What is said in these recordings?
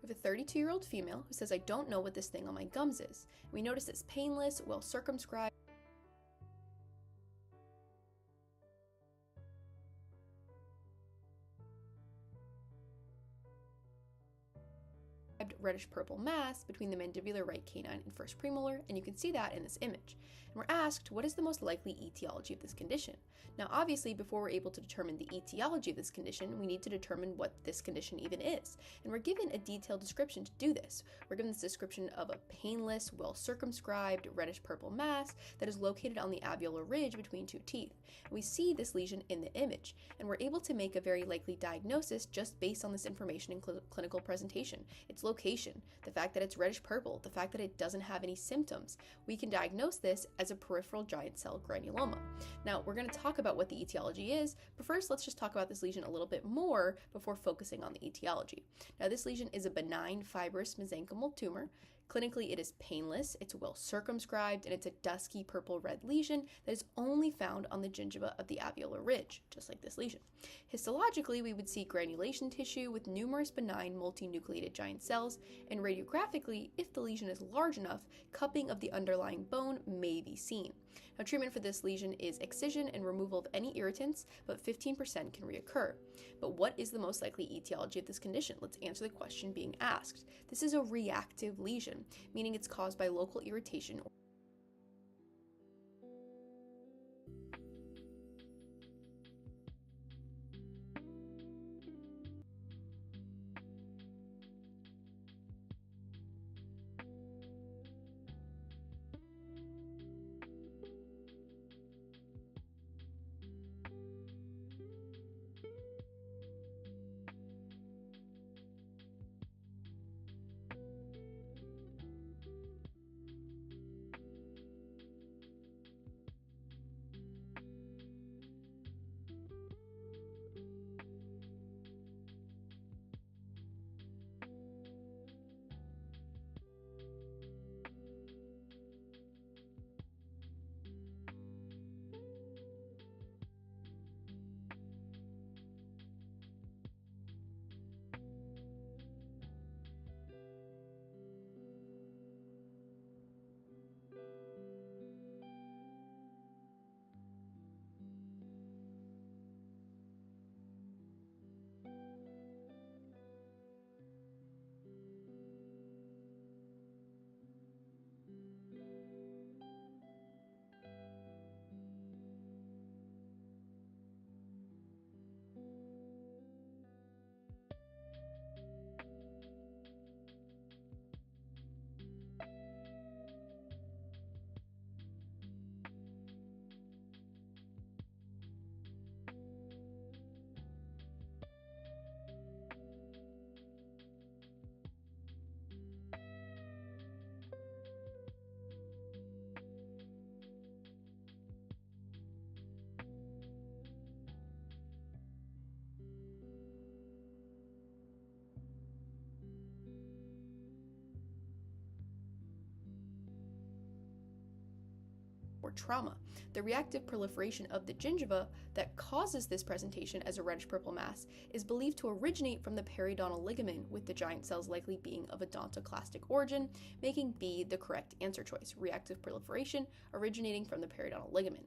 We have a 32-year-old female who says, "I don't know what this thing on my gums is." We notice it's painless, well circumscribed, reddish purple mass between the mandibular right canine and first premolar, and you can see that in this image. And we're asked, what is the most likely etiology of this condition? Now, obviously, before we're able to determine the etiology of this condition, we need to determine what this condition even is. And we're given a detailed description to do this. We're given this description of a painless, well-circumscribed, reddish-purple mass that is located on the alveolar ridge between two teeth. And we see this lesion in the image, and we're able to make a very likely diagnosis just based on this information in clinical presentation. Its location, the fact that it's reddish-purple, the fact that it doesn't have any symptoms. We can diagnose this as a peripheral giant cell granuloma. Now, we're going to talk about what the etiology is, but first let's just talk about this lesion a little bit more before focusing on the etiology. Now, this lesion is a benign fibrous mesenchymal tumor. Clinically, it is painless, it's well circumscribed, and it's a dusky purple-red lesion that is only found on the gingiva of the alveolar ridge, just like this lesion. Histologically, we would see granulation tissue with numerous benign multinucleated giant cells, and radiographically, if the lesion is large enough, cupping of the underlying bone may be seen. Now, treatment for this lesion is excision and removal of any irritants, but 15% can reoccur. But what is the most likely etiology of this condition? Let's answer the question being asked. This is a reactive lesion, meaning it's caused by local irritation or trauma. The reactive proliferation of the gingiva that causes this presentation as a reddish-purple mass is believed to originate from the periodontal ligament, with the giant cells likely being of odontoclastic origin, making B the correct answer choice. Reactive proliferation originating from the periodontal ligament.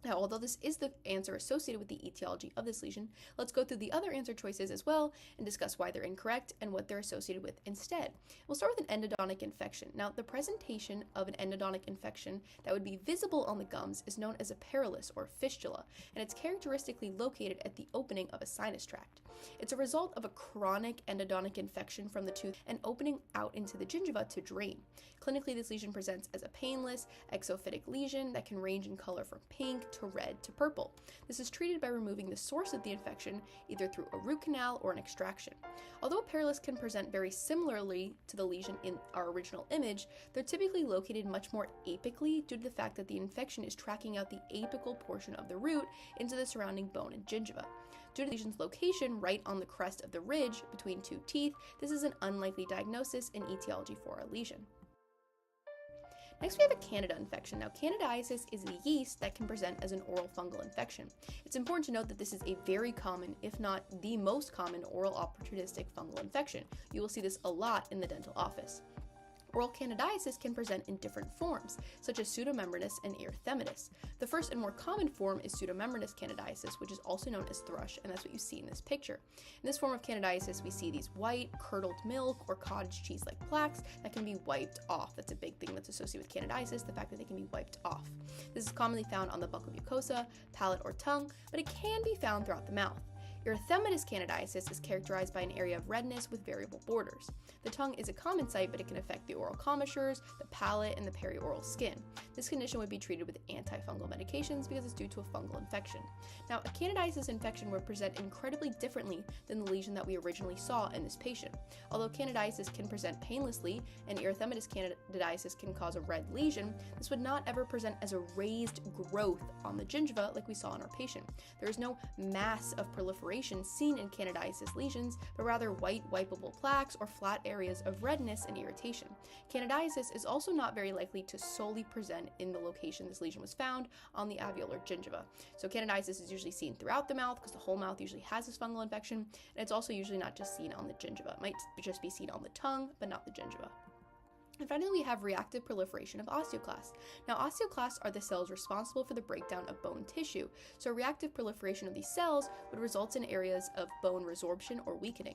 Now, although this is the answer associated with the etiology of this lesion, let's go through the other answer choices as well and discuss why they're incorrect and what they're associated with instead. We'll start with an endodontic infection. Now, the presentation of an endodontic infection that would be visible on the gums is known as a perilous or fistula, and it's characteristically located at the opening of a sinus tract. It's a result of a chronic endodontic infection from the tooth and opening out into the gingiva to drain. Clinically, this lesion presents as a painless, exophytic lesion that can range in color from pink to red to purple. This is treated by removing the source of the infection, either through a root canal or an extraction. Although a perilous can present very similarly to the lesion in our original image, they're typically located much more apically due to the fact that the infection is tracking out the apical portion of the root into the surrounding bone and gingiva. Due to the lesion's location right on the crest of the ridge between two teeth, this is an unlikely diagnosis and etiology for a lesion. Next, we have a Candida infection. Now, candidiasis is a yeast that can present as an oral fungal infection. It's important to note that this is a very common, if not the most common, oral opportunistic fungal infection. You will see this a lot in the dental office. Oral candidiasis can present in different forms, such as pseudomembranous and erythematous. The first and more common form is pseudomembranous candidiasis, which is also known as thrush, and that's what you see in this picture. In this form of candidiasis, we see these white, curdled milk or cottage cheese-like plaques that can be wiped off. That's a big thing that's associated with candidiasis, the fact that they can be wiped off. This is commonly found on the buccal mucosa, palate, or tongue, but it can be found throughout the mouth. Erythematous candidiasis is characterized by an area of redness with variable borders. The tongue is a common site, but it can affect the oral commissures, the palate, and the perioral skin. This condition would be treated with antifungal medications because it's due to a fungal infection. Now, a candidiasis infection would present incredibly differently than the lesion that we originally saw in this patient. Although candidiasis can present painlessly and erythematous candidiasis can cause a red lesion, this would not ever present as a raised growth on the gingiva like we saw in our patient. There is no mass of proliferation seen in candidiasis lesions, but rather white wipeable plaques or flat areas of redness and irritation. Candidiasis is also not very likely to solely present in the location this lesion was found, on the alveolar gingiva. So candidiasis is usually seen throughout the mouth because the whole mouth usually has this fungal infection, and it's also usually not just seen on the gingiva. It might just be seen on the tongue, but not the gingiva. And finally, we have reactive proliferation of osteoclasts. Now, osteoclasts are the cells responsible for the breakdown of bone tissue, so reactive proliferation of these cells would result in areas of bone resorption or weakening.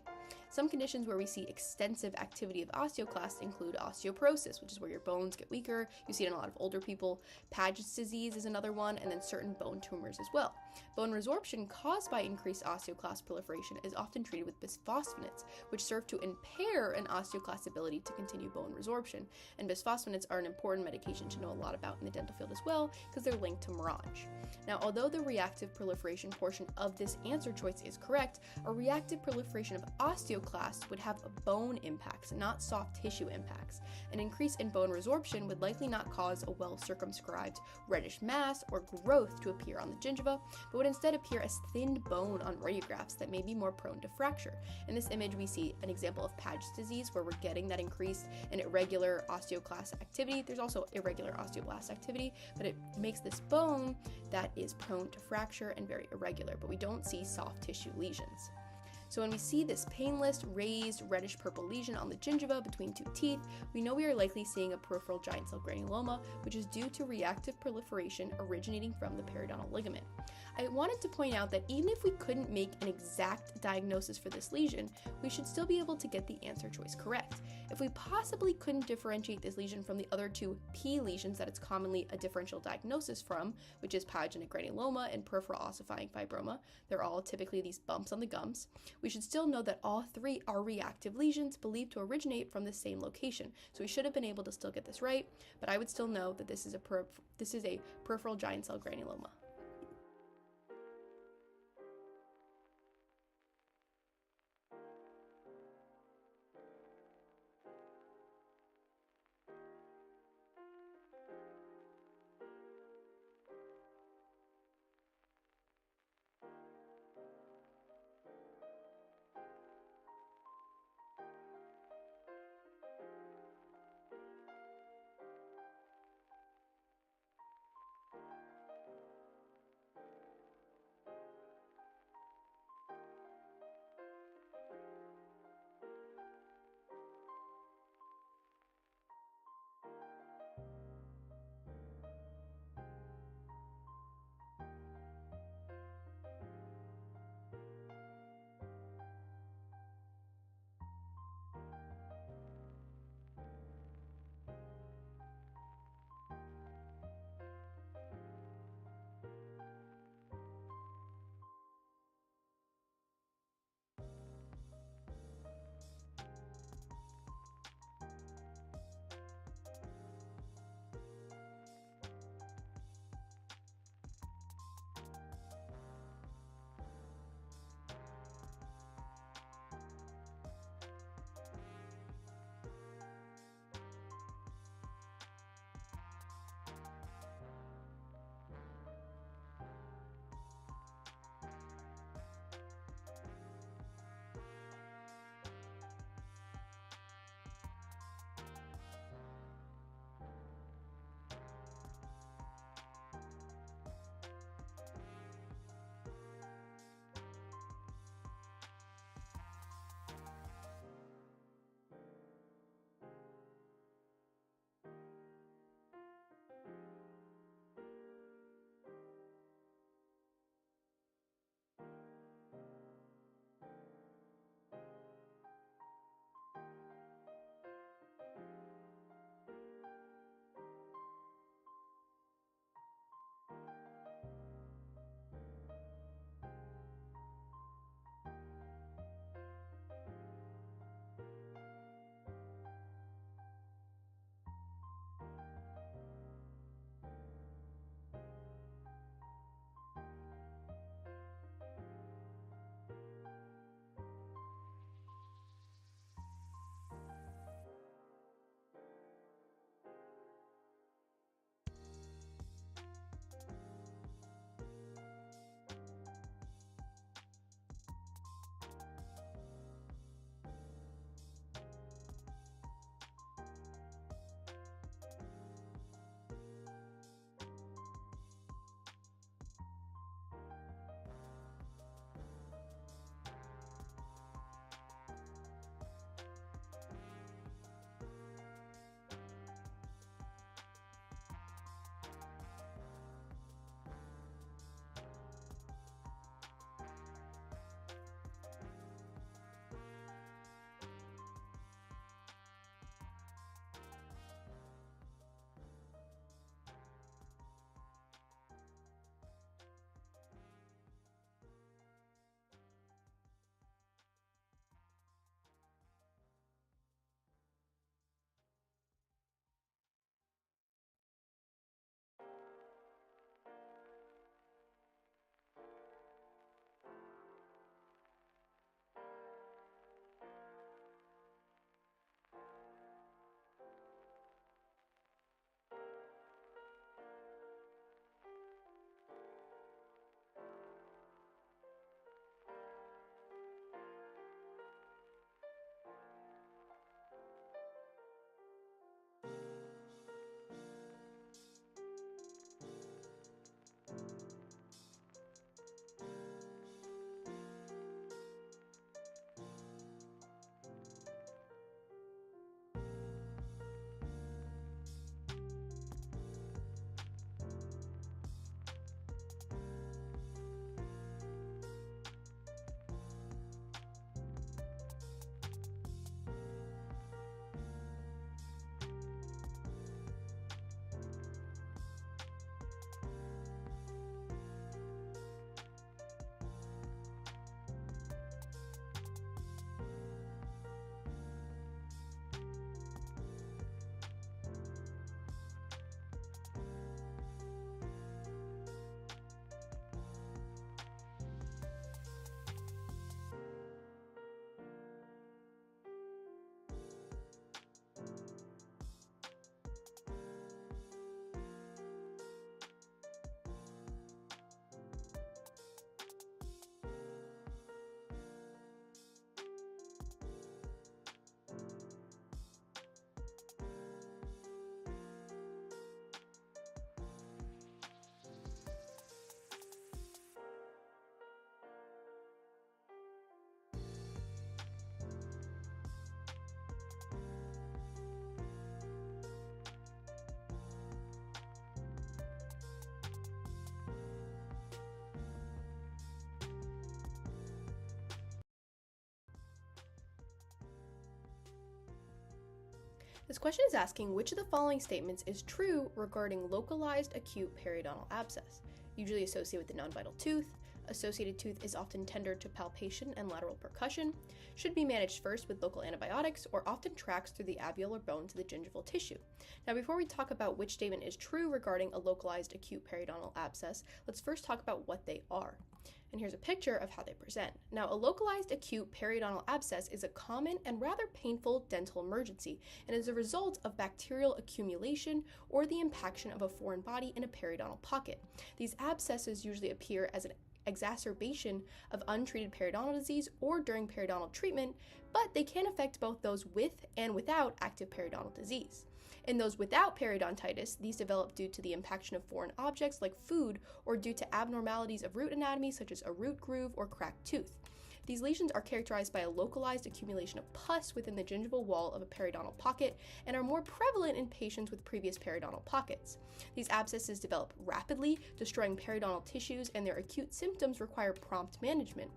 Some conditions where we see extensive activity of osteoclasts include osteoporosis, which is where your bones get weaker. You see it in a lot of older people. Paget's disease is another one, and then certain bone tumors as well. Bone resorption caused by increased osteoclast proliferation is often treated with bisphosphonates, which serve to impair an osteoclast's ability to continue bone resorption. And bisphosphonates are an important medication to know a lot about in the dental field as well, because they're linked to mirage. Now, although the reactive proliferation portion of this answer choice is correct, a reactive proliferation of osteoclasts would have bone impacts, not soft tissue impacts. An increase in bone resorption would likely not cause a well-circumscribed reddish mass or growth to appear on the gingiva, but would instead appear as thinned bone on radiographs that may be more prone to fracture. In this image, we see an example of Paget's disease, where we're getting that increased and irregular osteoclast activity. There's also irregular osteoblast activity, but it makes this bone that is prone to fracture and very irregular, but we don't see soft tissue lesions. So when we see this painless, raised, reddish-purple lesion on the gingiva between two teeth, we know we are likely seeing a peripheral giant cell granuloma, which is due to reactive proliferation originating from the periodontal ligament. I wanted to point out that even if we couldn't make an exact diagnosis for this lesion, we should still be able to get the answer choice correct. If we possibly couldn't differentiate this lesion from the other two P lesions that it's commonly a differential diagnosis from, which is pyogenic granuloma and peripheral ossifying fibroma, they're all typically these bumps on the gums, we should still know that all three are reactive lesions believed to originate from the same location. So we should have been able to still get this right, but I would still know that this is a peripheral giant cell granuloma. This question is asking which of the following statements is true regarding localized acute periodontal abscess, usually associated with the non-vital tooth. Associated tooth is often tender to palpation and lateral percussion, should be managed first with local antibiotics, or often tracks through the alveolar bone to the gingival tissue. Now, before we talk about which statement is true regarding a localized acute periodontal abscess, let's first talk about what they are. And here's a picture of how they present. Now, a localized acute periodontal abscess is a common and rather painful dental emergency and is a result of bacterial accumulation or the impaction of a foreign body in a periodontal pocket. These abscesses usually appear as an exacerbation of untreated periodontal disease or during periodontal treatment, but they can affect both those with and without active periodontal disease. In those without periodontitis, these develop due to the impaction of foreign objects like food or due to abnormalities of root anatomy such as a root groove or cracked tooth. These lesions are characterized by a localized accumulation of pus within the gingival wall of a periodontal pocket and are more prevalent in patients with previous periodontal pockets. These abscesses develop rapidly, destroying periodontal tissues, and their acute symptoms require prompt management.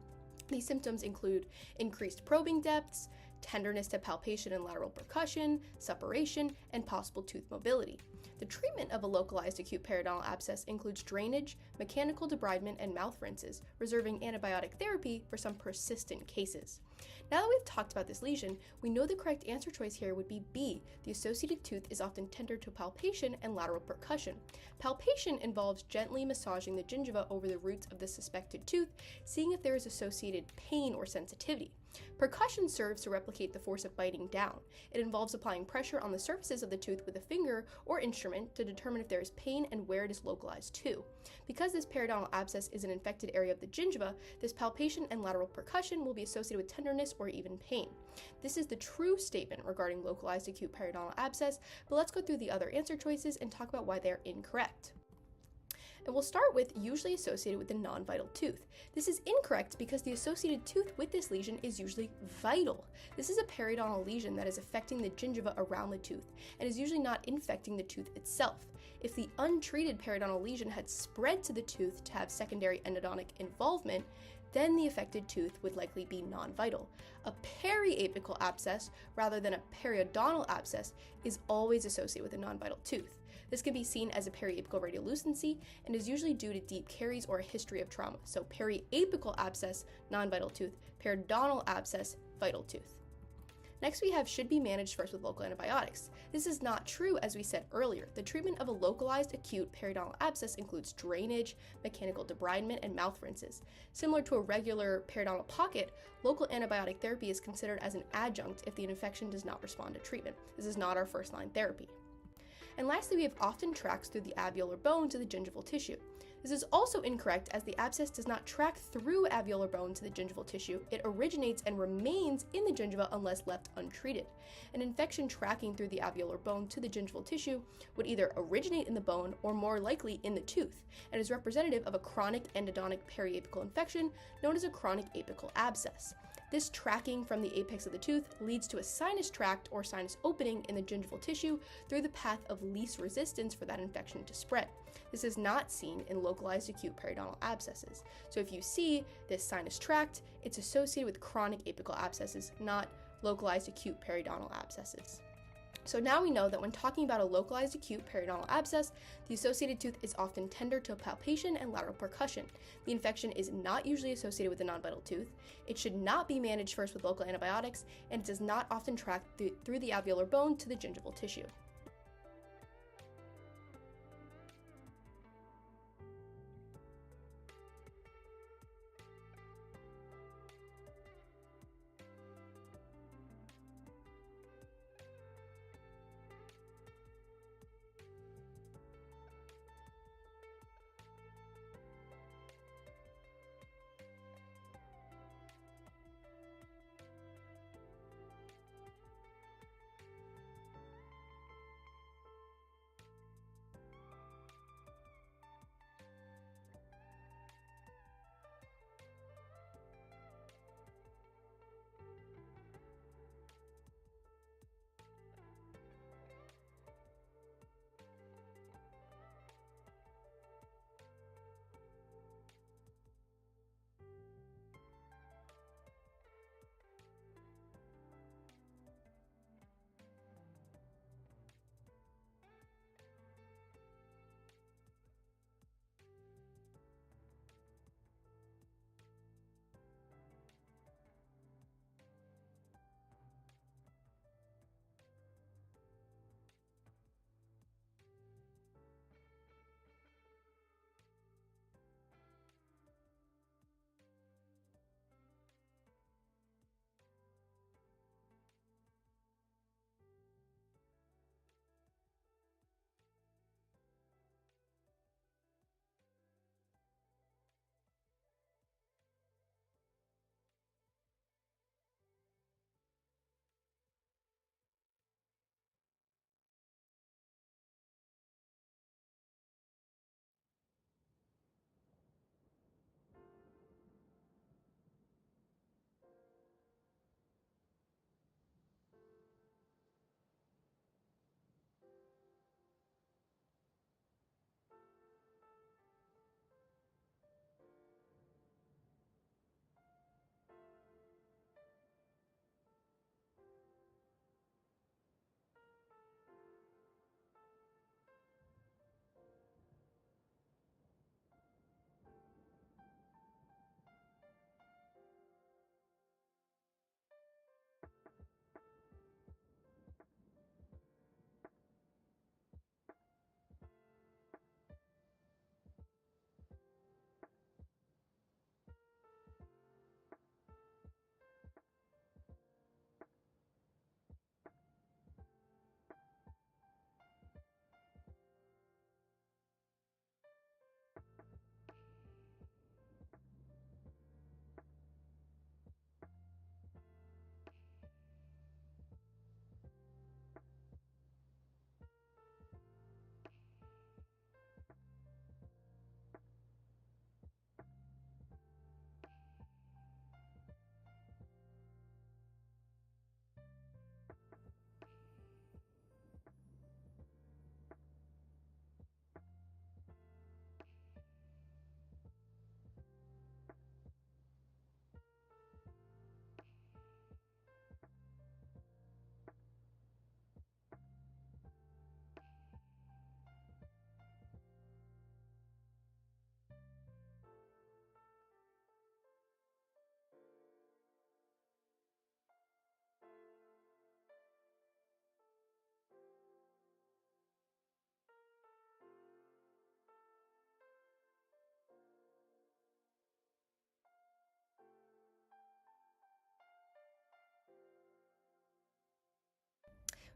These symptoms include increased probing depths, tenderness to palpation and lateral percussion, suppuration, and possible tooth mobility. The treatment of a localized acute periodontal abscess includes drainage, mechanical debridement, and mouth rinses, reserving antibiotic therapy for some persistent cases. Now that we've talked about this lesion, we know the correct answer choice here would be B. The associated tooth is often tender to palpation and lateral percussion. Palpation involves gently massaging the gingiva over the roots of the suspected tooth, seeing if there is associated pain or sensitivity. Percussion serves to replicate the force of biting down. It involves applying pressure on the surfaces of the tooth with a finger or instrument to determine if there is pain and where it is localized to. Because this periodontal abscess is an infected area of the gingiva, this palpation and lateral percussion will be associated with tenderness or even pain. This is the true statement regarding localized acute periodontal abscess, but let's go through the other answer choices and talk about why they are incorrect. And we'll start with usually associated with the non-vital tooth. This is incorrect because the associated tooth with this lesion is usually vital. This is a periodontal lesion that is affecting the gingiva around the tooth and is usually not infecting the tooth itself. If the untreated periodontal lesion had spread to the tooth to have secondary endodontic involvement, then the affected tooth would likely be non-vital. A periapical abscess, rather than a periodontal abscess, is always associated with a non-vital tooth. This can be seen as a periapical radiolucency and is usually due to deep caries or a history of trauma. So periapical abscess, non-vital tooth; periodontal abscess, vital tooth. Next, we have should be managed first with local antibiotics. This is not true, as we said earlier. The treatment of a localized acute periodontal abscess includes drainage, mechanical debridement, and mouth rinses. Similar to a regular periodontal pocket, local antibiotic therapy is considered as an adjunct if the infection does not respond to treatment. This is not our first-line therapy. And lastly, we have often tracks through the alveolar bone to the gingival tissue. This is also incorrect as the abscess does not track through alveolar bone to the gingival tissue. It originates and remains in the gingiva unless left untreated. An infection tracking through the alveolar bone to the gingival tissue would either originate in the bone or more likely in the tooth, and is representative of a chronic endodontic periapical infection known as a chronic apical abscess. This tracking from the apex of the tooth leads to a sinus tract or sinus opening in the gingival tissue through the path of least resistance for that infection to spread. This is not seen in localized acute periodontal abscesses. So if you see this sinus tract, it's associated with chronic apical abscesses, not localized acute periodontal abscesses. So now we know that when talking about a localized acute periodontal abscess, the associated tooth is often tender to palpation and lateral percussion. The infection is not usually associated with a non-vital tooth. It should not be managed first with local antibiotics, and it does not often track through the alveolar bone to the gingival tissue.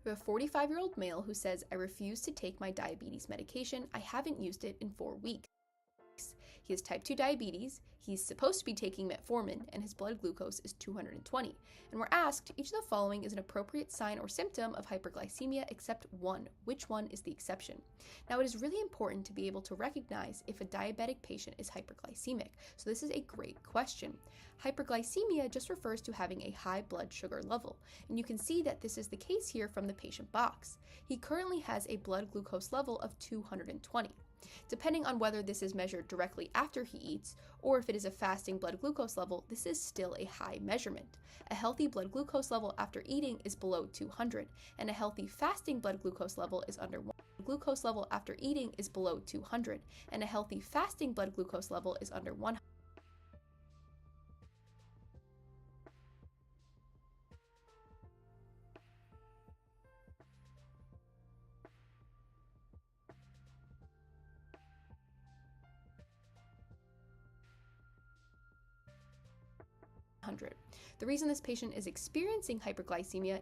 We have a 45-year-old male who says, I refuse to take my diabetes medication. I haven't used it in 4 weeks. He has type 2 diabetes, he's supposed to be taking metformin, and his blood glucose is 220. And we're asked, each of the following is an appropriate sign or symptom of hyperglycemia except one. Which one is the exception? Now, it is really important to be able to recognize if a diabetic patient is hyperglycemic, so this is a great question. Hyperglycemia just refers to having a high blood sugar level, and you can see that this is the case here from the patient box. He currently has a blood glucose level of 220. Depending on whether this is measured directly after he eats, or if it is a fasting blood glucose level, this is still a high measurement. A healthy blood glucose level after eating is below 200, and a healthy fasting blood glucose level is under 1. Glucose level after eating is below 200, and a healthy fasting blood glucose level is under 100. The reason this patient is experiencing hyperglycemia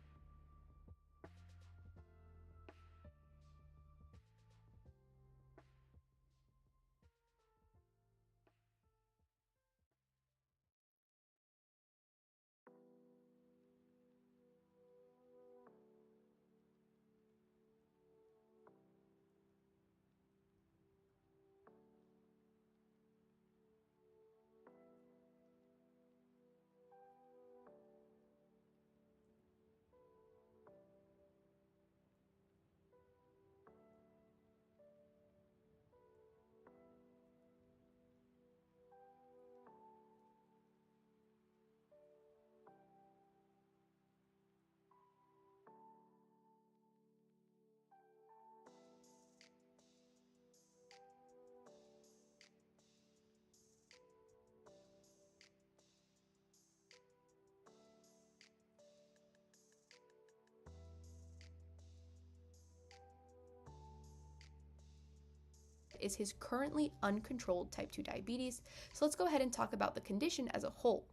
is his currently uncontrolled type 2 diabetes. So let's go ahead and talk about the condition as a whole.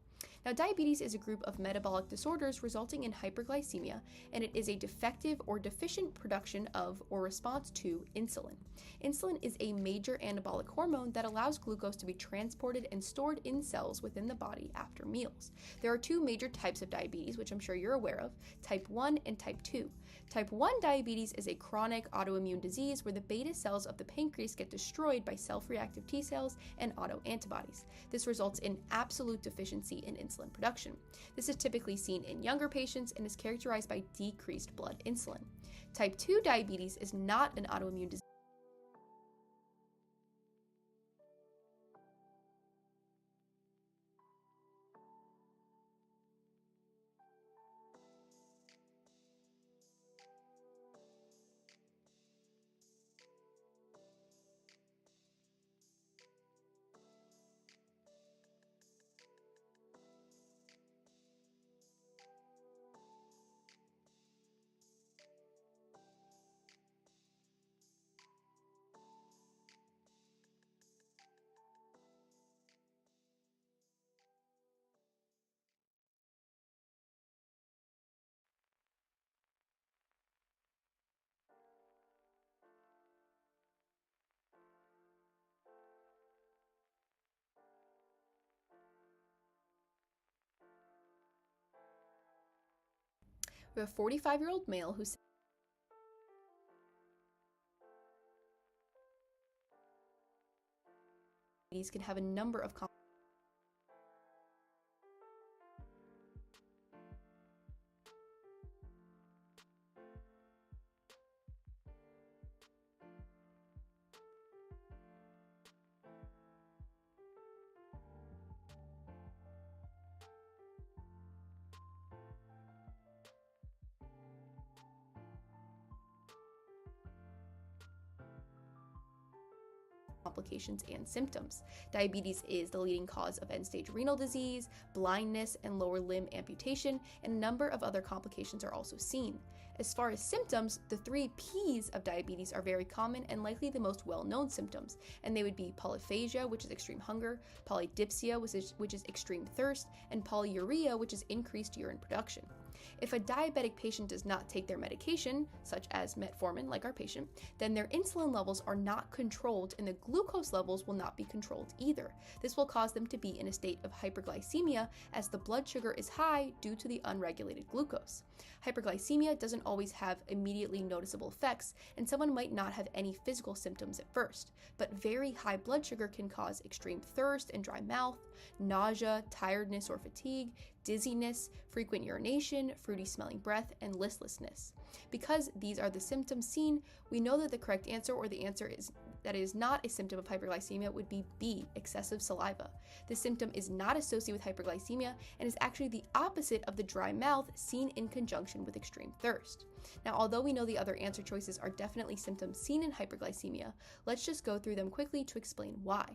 Now, diabetes is a group of metabolic disorders resulting in hyperglycemia, and it is a defective or deficient production of or response to insulin. Insulin is a major anabolic hormone that allows glucose to be transported and stored in cells within the body after meals. There are 2 major types of diabetes, which I'm sure you're aware of, type 1 and type 2. Type 1 diabetes is a chronic autoimmune disease where the beta cells of the pancreas get destroyed by self-reactive T cells and autoantibodies. This results in absolute deficiency in insulin production. This is typically seen in younger patients and is characterized by decreased blood insulin. Type 2 diabetes is not an autoimmune disease. We have a 45-year-old male who can have a number of complications and symptoms. Diabetes is the leading cause of end-stage renal disease, blindness, and lower limb amputation, and a number of other complications are also seen. As far as symptoms, the 3 P's of diabetes are very common and likely the most well-known symptoms, and they would be polyphagia, which is extreme hunger, polydipsia, which is extreme thirst, and polyuria, which is increased urine production. If a diabetic patient does not take their medication, such as metformin, like our patient, then their insulin levels are not controlled and the glucose levels will not be controlled either. This will cause them to be in a state of hyperglycemia as the blood sugar is high due to the unregulated glucose. Hyperglycemia doesn't always have immediately noticeable effects, and someone might not have any physical symptoms at first, but very high blood sugar can cause extreme thirst and dry mouth, nausea, tiredness or fatigue, dizziness, frequent urination, fruity smelling breath, and listlessness. Because these are the symptoms seen, we know that the correct answer, or the answer that is not a symptom of hyperglycemia, would be B, excessive saliva. This symptom is not associated with hyperglycemia and is actually the opposite of the dry mouth seen in conjunction with extreme thirst. Now, although we know the other answer choices are definitely symptoms seen in hyperglycemia, let's just go through them quickly to explain why.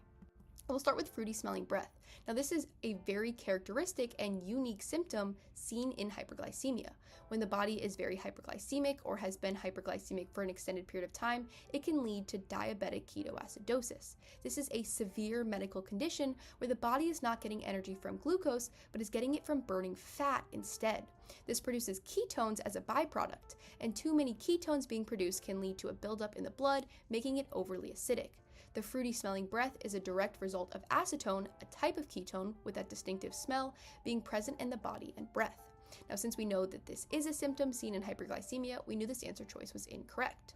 We'll start with fruity smelling breath. Now, this is a very characteristic and unique symptom seen in hyperglycemia. When the body is very hyperglycemic or has been hyperglycemic for an extended period of time, it can lead to diabetic ketoacidosis. This is a severe medical condition where the body is not getting energy from glucose, but is getting it from burning fat instead. This produces ketones as a byproduct, and too many ketones being produced can lead to a buildup in the blood, making it overly acidic. The fruity smelling breath is a direct result of acetone, a type of ketone with that distinctive smell, being present in the body and breath. Now, since we know that this is a symptom seen in hyperglycemia, we knew this answer choice was incorrect.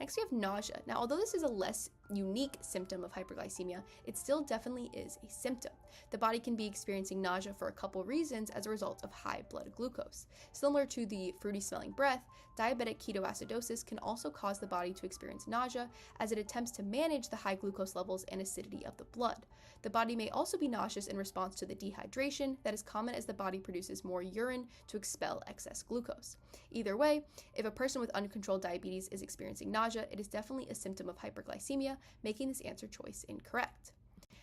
Next, we have nausea. Now, although this is a less unique symptom of hyperglycemia, it still definitely is a symptom. The body can be experiencing nausea for a couple reasons as a result of high blood glucose. Similar to the fruity smelling breath, diabetic ketoacidosis can also cause the body to experience nausea as it attempts to manage the high glucose levels and acidity of the blood. The body may also be nauseous in response to the dehydration that is common as the body produces more urine to expel excess glucose. Either way, if a person with uncontrolled diabetes is experiencing nausea, it is definitely a symptom of hyperglycemia, making this answer choice incorrect.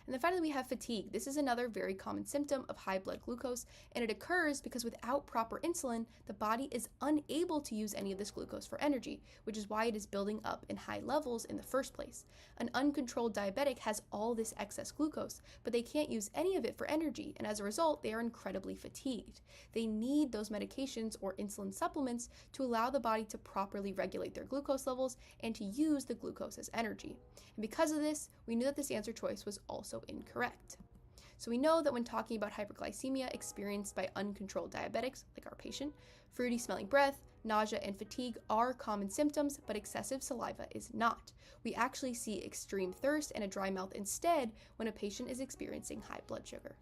And then finally, we have fatigue. This is another very common symptom of high blood glucose, and it occurs because without proper insulin, the body is unable to use any of this glucose for energy, which is why it is building up in high levels in the first place. An uncontrolled diabetic has all this excess glucose, but they can't use any of it for energy, and as a result, they are incredibly fatigued. They need those medications or insulin supplements to allow the body to properly regulate their glucose levels and to use the glucose as energy. And because of this, we knew that this answer choice was also incorrect. So we know that when talking about hyperglycemia experienced by uncontrolled diabetics, like our patient, fruity smelling breath, nausea, and fatigue are common symptoms, but excessive saliva is not. We actually see extreme thirst and a dry mouth instead when a patient is experiencing high blood sugar.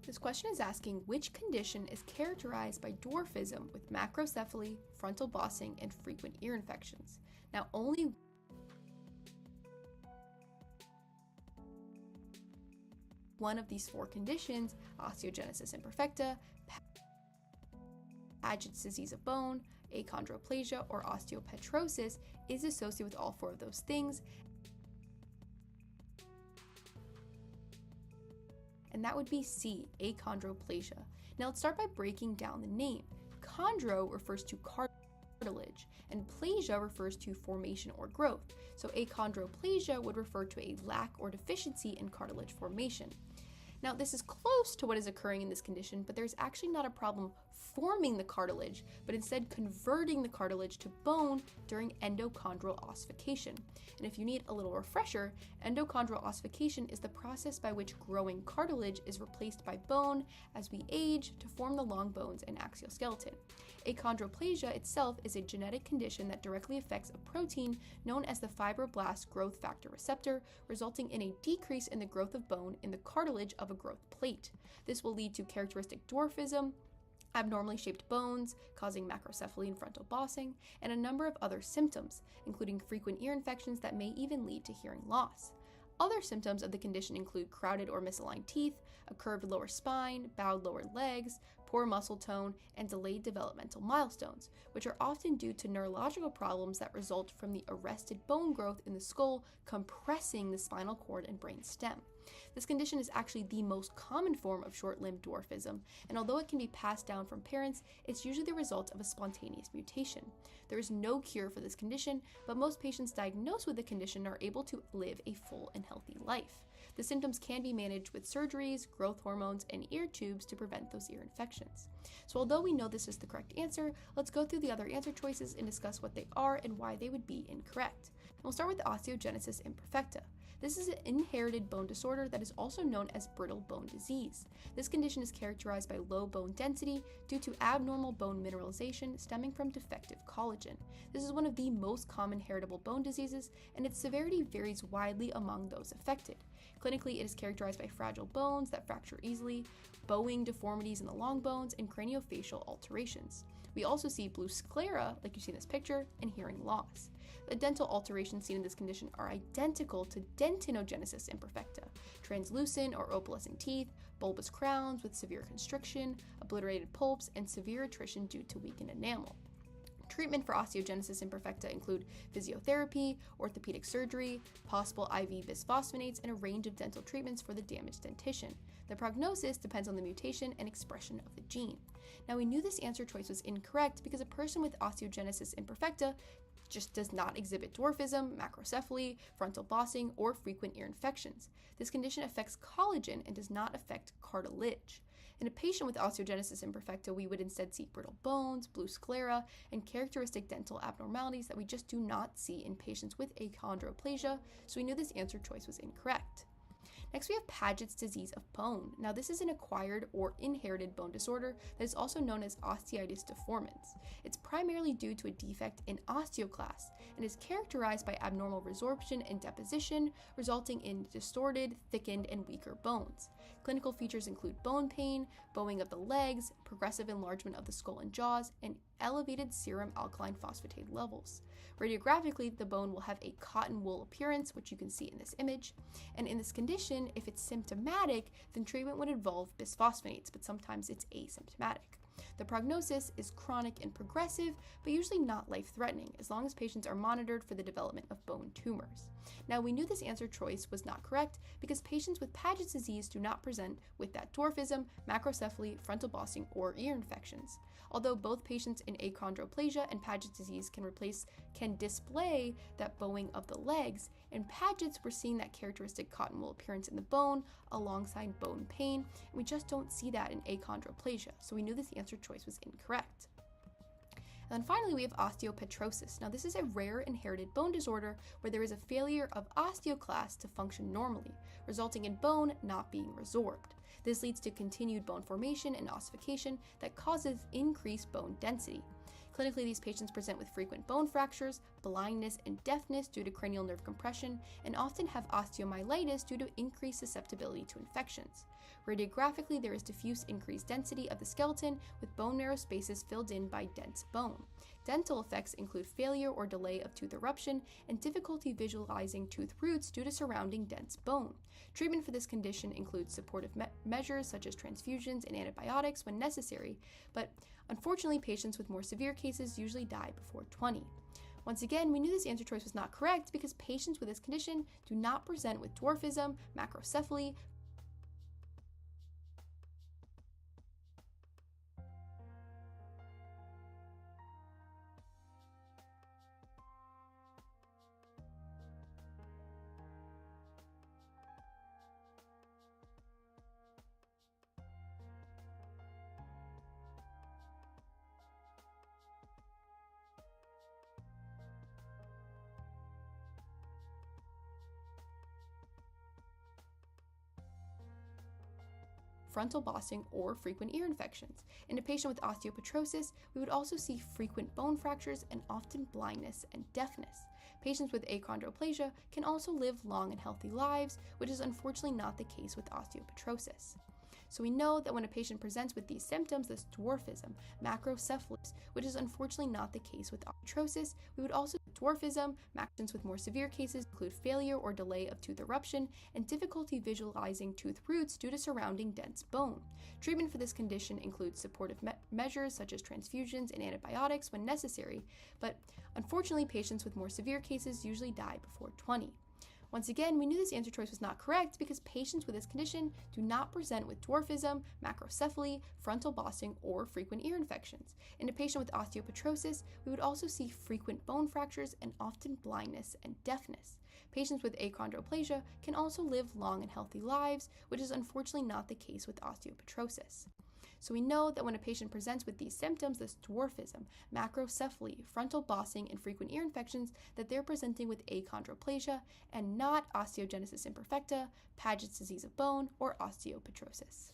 This question is asking which condition is characterized by dwarfism with macrocephaly, frontal bossing, and frequent ear infections. Now, only one of these 4 conditions, osteogenesis imperfecta, Paget's disease of bone, achondroplasia, or osteopetrosis, is associated with all 4 of those things. And that would be C, achondroplasia. Now let's start by breaking down the name. Chondro refers to cartilage, and plasia refers to formation or growth. So achondroplasia would refer to a lack or deficiency in cartilage formation. Now, this is close to what is occurring in this condition, but there's actually not a problem forming the cartilage, but instead converting the cartilage to bone during endochondral ossification. And if you need a little refresher, endochondral ossification is the process by which growing cartilage is replaced by bone as we age to form the long bones and axial skeleton. Achondroplasia itself is a genetic condition that directly affects a protein known as the fibroblast growth factor receptor, resulting in a decrease in the growth of bone in the cartilage of a growth plate. This will lead to characteristic dwarfism, abnormally shaped bones, causing macrocephaly and frontal bossing, and a number of other symptoms, including frequent ear infections that may even lead to hearing loss. Other symptoms of the condition include crowded or misaligned teeth, a curved lower spine, bowed lower legs, poor muscle tone, and delayed developmental milestones, which are often due to neurological problems that result from the arrested bone growth in the skull compressing the spinal cord and brain stem. This condition is actually the most common form of short-limb dwarfism, and although it can be passed down from parents, it's usually the result of a spontaneous mutation. There is no cure for this condition, but most patients diagnosed with the condition are able to live a full and healthy life. The symptoms can be managed with surgeries, growth hormones, and ear tubes to prevent those ear infections. So although we know this is the correct answer, let's go through the other answer choices and discuss what they are and why they would be incorrect. And we'll start with osteogenesis imperfecta. This is an inherited bone disorder that is also known as brittle bone disease. This condition is characterized by low bone density due to abnormal bone mineralization stemming from defective collagen. This is one of the most common heritable bone diseases, and its severity varies widely among those affected. Clinically, it is characterized by fragile bones that fracture easily, bowing deformities in the long bones, and craniofacial alterations. We also see blue sclera, like you see in this picture, and hearing loss. The dental alterations seen in this condition are identical to dentinogenesis imperfecta: translucent or opalescent teeth, bulbous crowns with severe constriction, obliterated pulps, and severe attrition due to weakened enamel. Treatment for osteogenesis imperfecta include physiotherapy, orthopedic surgery, possible IV bisphosphonates, and a range of dental treatments for the damaged dentition. The prognosis depends on the mutation and expression of the gene. Now, we knew this answer choice was incorrect because a person with osteogenesis imperfecta just does not exhibit dwarfism, macrocephaly, frontal bossing, or frequent ear infections. This condition affects collagen and does not affect cartilage. In a patient with osteogenesis imperfecta, we would instead see brittle bones, blue sclera, and characteristic dental abnormalities that we just do not see in patients with achondroplasia, so we knew this answer choice was incorrect. Next, we have Paget's disease of bone. Now, this is an acquired or inherited bone disorder that is also known as osteitis deformans. It's primarily due to a defect in osteoclast and is characterized by abnormal resorption and deposition, resulting in distorted, thickened, and weaker bones. Clinical features include bone pain, bowing of the legs, progressive enlargement of the skull and jaws, and elevated serum alkaline phosphatase levels. Radiographically, the bone will have a cotton wool appearance, which you can see in this image. And in this condition, if it's symptomatic, then treatment would involve bisphosphonates, but sometimes it's asymptomatic. The prognosis is chronic and progressive, but usually not life-threatening, as long as patients are monitored for the development of bone tumors. Now, we knew this answer choice was not correct because patients with Paget's disease do not present with that dwarfism, macrocephaly, frontal bossing, or ear infections. Although both patients in achondroplasia and Paget's disease can display that bowing of the legs, in Paget's we're seeing that characteristic cotton wool appearance in the bone alongside bone pain, and we just don't see that in achondroplasia, so we knew this answer choice was incorrect. And then finally, we have osteopetrosis. Now, this is a rare inherited bone disorder where there is a failure of osteoclasts to function normally, resulting in bone not being resorbed. This leads to continued bone formation and ossification that causes increased bone density. Clinically, these patients present with frequent bone fractures, blindness, and deafness due to cranial nerve compression, and often have osteomyelitis due to increased susceptibility to infections. Radiographically, there is diffuse increased density of the skeleton with bone marrow spaces filled in by dense bone. Dental effects include failure or delay of tooth eruption and difficulty visualizing tooth roots due to surrounding dense bone. Treatment for this condition includes supportive measures such as transfusions and antibiotics when necessary, but unfortunately, patients with more severe cases usually die before 20. Once again, we knew this answer choice was not correct because patients with this condition do not present with dwarfism, macrocephaly, frontal bossing, or frequent ear infections. In a patient with osteopetrosis, we would also see frequent bone fractures and often blindness and deafness. Patients with achondroplasia can also live long and healthy lives, which is unfortunately not the case with osteopetrosis. So we know that when a patient presents with these symptoms, this dwarfism, macrocephaly, which is unfortunately not the case with osteopetrosis, we would also dwarfism. Patients with more severe cases include failure or delay of tooth eruption and difficulty visualizing tooth roots due to surrounding dense bone. Treatment for this condition includes supportive measures such as transfusions and antibiotics when necessary, but unfortunately, patients with more severe cases usually die before 20. Once again, we knew this answer choice was not correct because patients with this condition do not present with dwarfism, macrocephaly, frontal bossing, or frequent ear infections. In a patient with osteopetrosis, we would also see frequent bone fractures and often blindness and deafness. Patients with achondroplasia can also live long and healthy lives, which is unfortunately not the case with osteopetrosis. So we know that when a patient presents with these symptoms, this dwarfism, macrocephaly, frontal bossing, and frequent ear infections, that they're presenting with achondroplasia and not osteogenesis imperfecta, Paget's disease of bone, or osteopetrosis.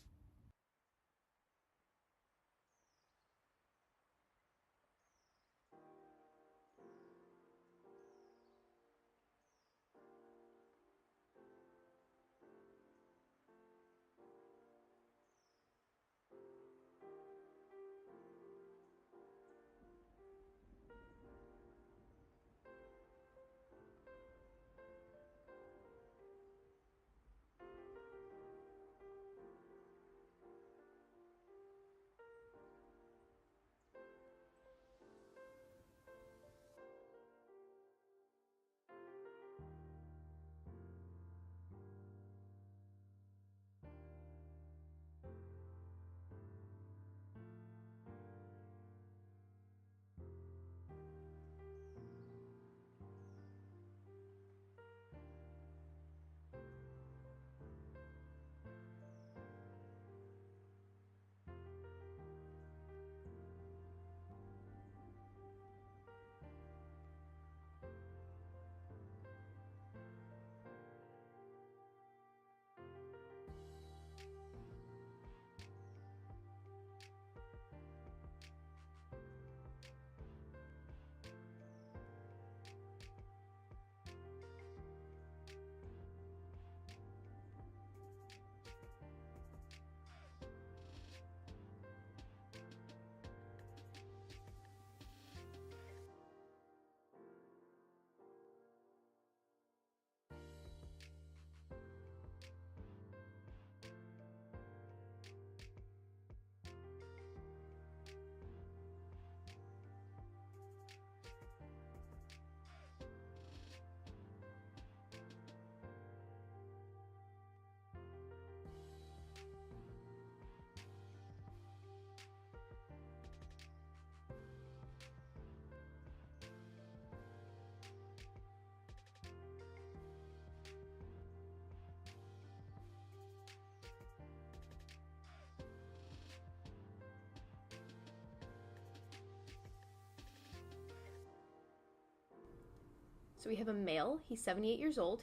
So we have a male, he's 78 years old.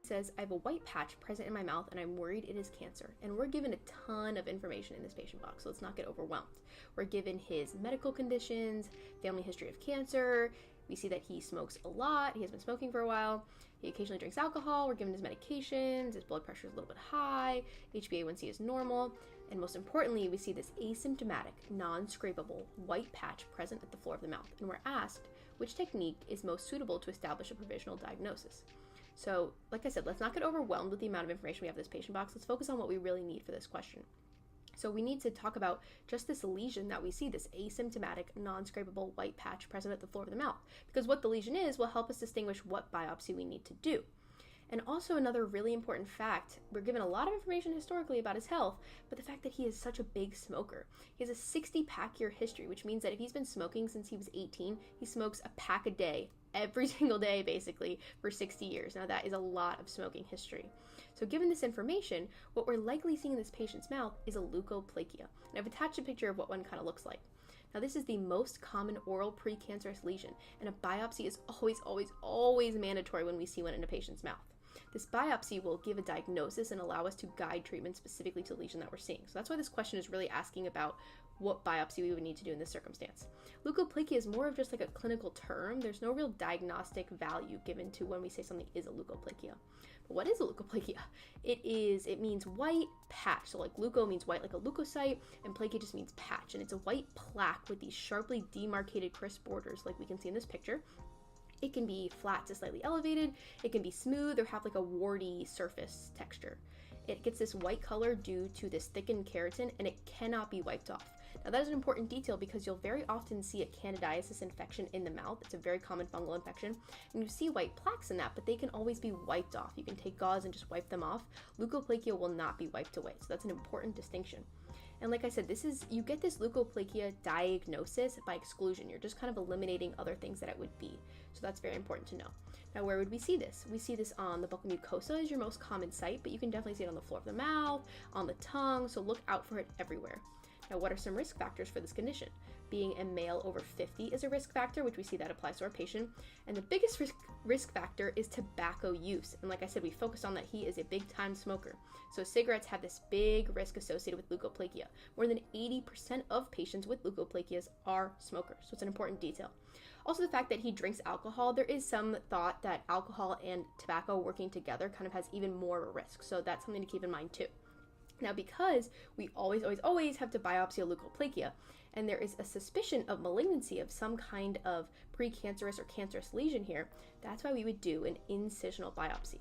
Says, I have a white patch present in my mouth and I'm worried it is cancer. And we're given a ton of information in this patient box, so let's not get overwhelmed. We're given his medical conditions, family history of cancer. We see that he smokes a lot. He has been smoking for a while. He occasionally drinks alcohol. We're given his medications. His blood pressure is a little bit high. HbA1c is normal. And most importantly, we see this asymptomatic, non-scrapable white patch present at the floor of the mouth. And we're asked which technique is most suitable to establish a provisional diagnosis. So, like I said, let's not get overwhelmed with the amount of information we have in this patient box. Let's focus on what we really need for this question. So we need to talk about just this lesion that we see, this asymptomatic, non-scrapable white patch present at the floor of the mouth, because what the lesion is will help us distinguish what biopsy we need to do. And also another really important fact, we're given a lot of information historically about his health, but the fact that he is such a big smoker. He has a 60-pack year history, which means that if he's been smoking since he was 18, he smokes a pack a day, every single day basically, for 60 years. Now that is a lot of smoking history. So given this information, what we're likely seeing in this patient's mouth is a leukoplakia. And I've attached a picture of what one kind of looks like. Now this is the most common oral precancerous lesion, and a biopsy is always mandatory when we see one in a patient's mouth. This biopsy will give a diagnosis and allow us to guide treatment specifically to the lesion that we're seeing. So that's why this question is really asking about what biopsy we would need to do in this circumstance. Leukoplakia is more of just like a clinical term. There's no real diagnostic value given to when we say something is a leukoplakia. But what is a leukoplakia? It means white patch. So like leuko means white like a leukocyte, and plakia just means patch. And it's a white plaque with these sharply demarcated crisp borders like we can see in this picture. It can be flat to slightly elevated, it can be smooth, or have like a warty surface texture. It gets this white color due to this thickened keratin, and it cannot be wiped off. Now that is an important detail because you'll very often see a candidiasis infection in the mouth. It's a very common fungal infection, and you see white plaques in that, but they can always be wiped off. You can take gauze and just wipe them off. Leukoplakia will not be wiped away, so that's an important distinction. And like I said, you get this leukoplakia diagnosis by exclusion. You're just kind of eliminating other things that it would be. So that's very important to know. Now, where would we see this? We see this on the buccal mucosa is your most common site, but you can definitely see it on the floor of the mouth, on the tongue, so look out for it everywhere. Now, what are some risk factors for this condition? Being a male over 50 is a risk factor, which we see that applies to our patient. And the biggest risk factor is tobacco use. And like I said, we focused on that he is a big time smoker. So cigarettes have this big risk associated with leukoplakia. More than 80% of patients with leukoplakias are smokers. So it's an important detail. Also, the fact that he drinks alcohol, there is some thought that alcohol and tobacco working together kind of has even more of a risk. So that's something to keep in mind too. Now, because we always have to biopsy a leukoplakia, and there is a suspicion of malignancy of some kind of precancerous or cancerous lesion here, that's why we would do an incisional biopsy.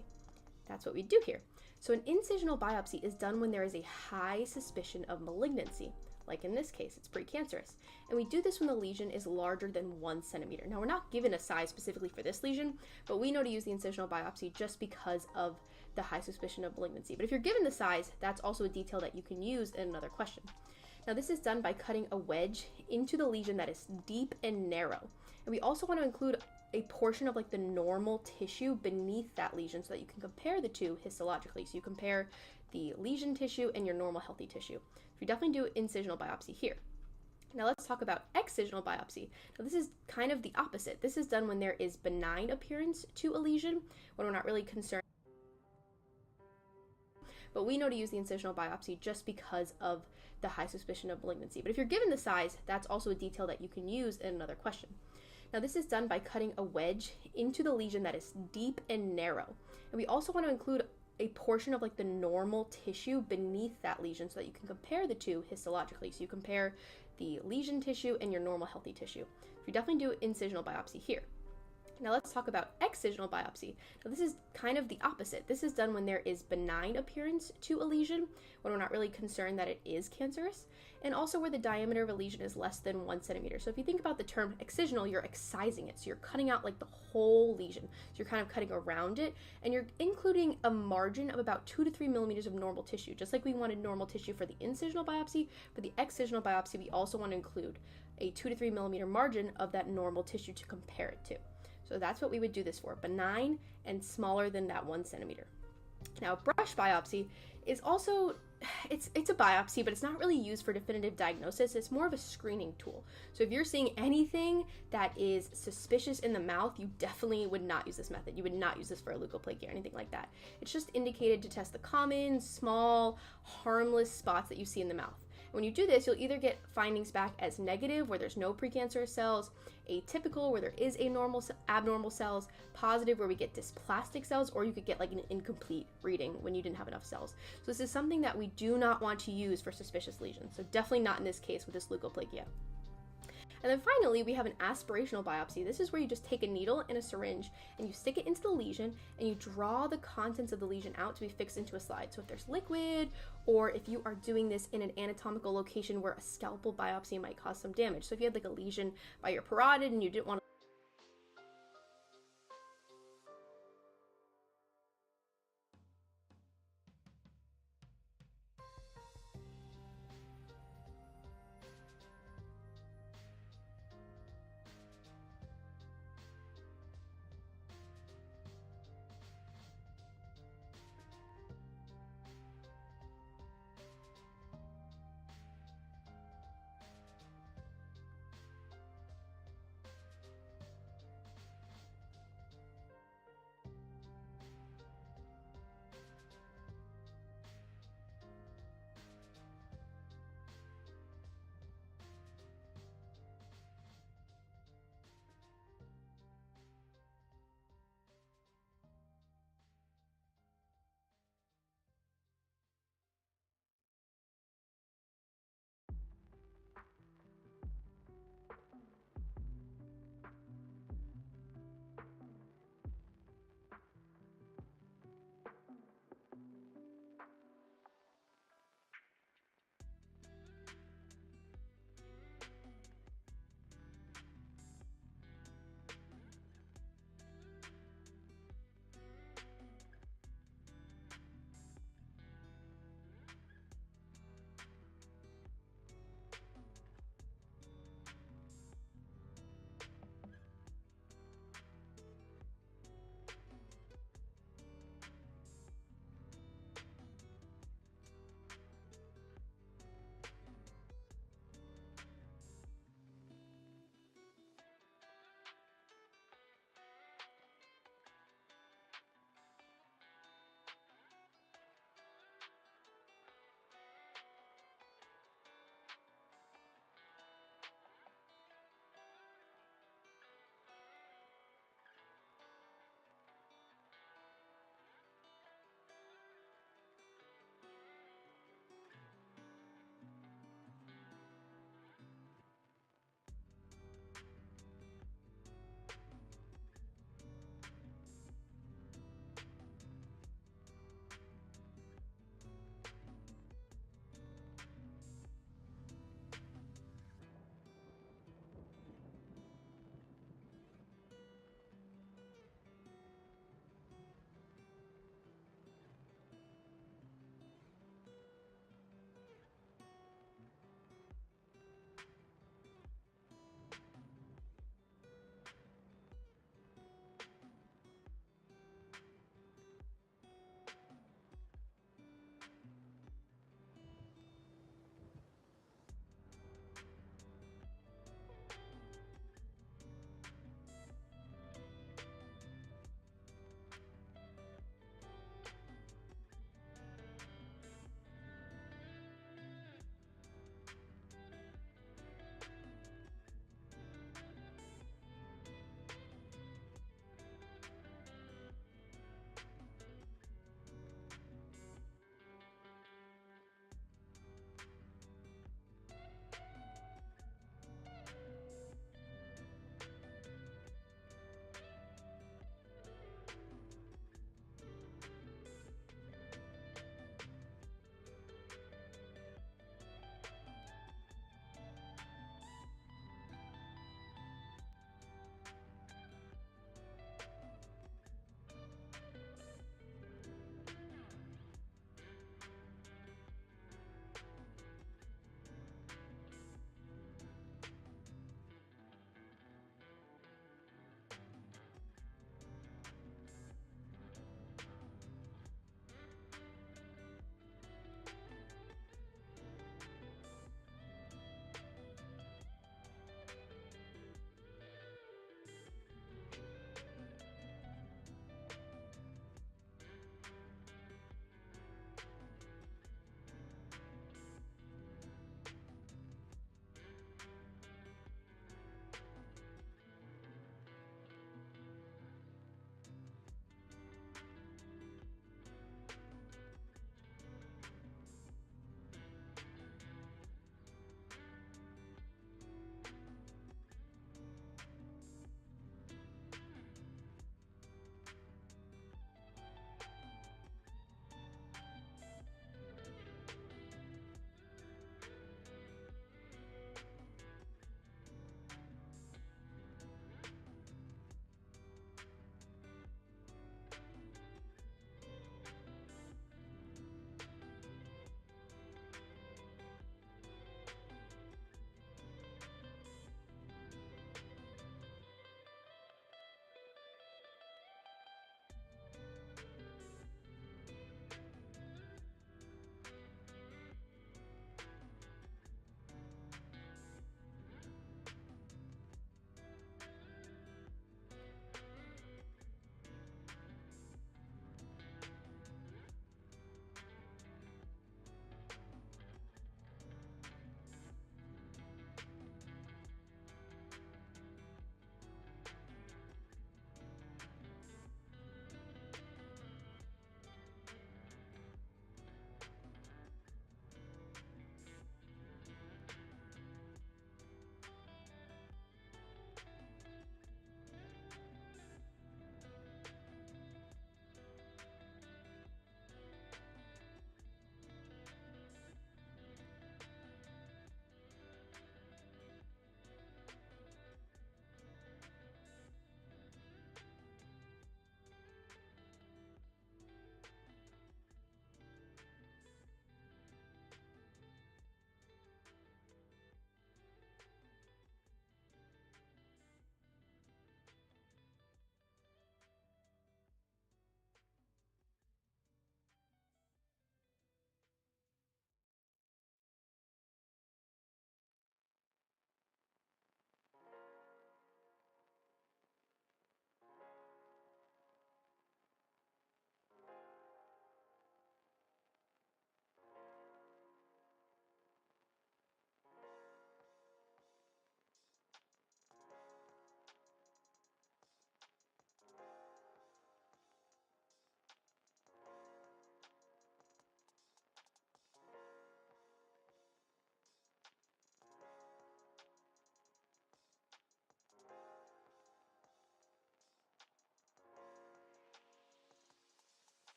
That's what we do here. So an incisional biopsy is done when there is a high suspicion of malignancy. Like in this case, it's precancerous. And we do this when the lesion is larger than 1 centimeter. Now, we're not given a size specifically for this lesion, but we know to use the incisional biopsy just because of the high suspicion of malignancy. But if you're given the size, that's also a detail that you can use in another question. Now, this is done by cutting a wedge into the lesion that is deep and narrow. And we also want to include a portion of like the normal tissue beneath that lesion so that you can compare the two histologically. So you compare the lesion tissue and your normal healthy tissue. So we definitely do incisional biopsy here. Now let's talk about excisional biopsy. Now this is kind of the opposite. This is done when there is benign appearance to a lesion, when we're not really concerned. But we know to use the incisional biopsy just because of the high suspicion of malignancy. But if you're given the size, that's also a detail that you can use in another question. Now this is done by cutting a wedge into the lesion that is deep and narrow. And we also want to include a portion of like the normal tissue beneath that lesion so that you can compare the two histologically. So you compare the lesion tissue and your normal healthy tissue. So we definitely do incisional biopsy here. Now let's talk about excisional biopsy. Now this is kind of the opposite. This is done when there is benign appearance to a lesion, when we're not really concerned that it is cancerous, and also where the diameter of a lesion is less than 1 centimeter. So if you think about the term excisional, you're excising it. So you're cutting out like the whole lesion. So you're kind of cutting around it, and you're including a margin of about 2 to 3 millimeters of normal tissue. Just like we wanted normal tissue for the incisional biopsy, for the excisional biopsy, we also want to include a 2 to 3 millimeter margin of that normal tissue to compare it to. So that's what we would do this for, benign and smaller than that 1 centimeter. Now, brush biopsy is also it's a biopsy, but it's not really used for definitive diagnosis. It's more of a screening tool. So if you're seeing anything that is suspicious in the mouth, you definitely would not use this method. You would not use this for a leukoplakia or anything like that. It's just indicated to test the common, small, harmless spots that you see in the mouth. When you do this, you'll either get findings back as negative, where there's no precancerous cells, atypical, where there is abnormal cells, positive, where we get dysplastic cells, or you could get like an incomplete reading when you didn't have enough cells. So this is something that we do not want to use for suspicious lesions. So definitely not in this case with this leukoplakia. And then finally, we have an aspirational biopsy. This is where you just take a needle and a syringe and you stick it into the lesion and you draw the contents of the lesion out to be fixed into a slide. So if there's liquid, or if you are doing this in an anatomical location where a scalpel biopsy might cause some damage. So if you had like a lesion by your parotid and you didn't want to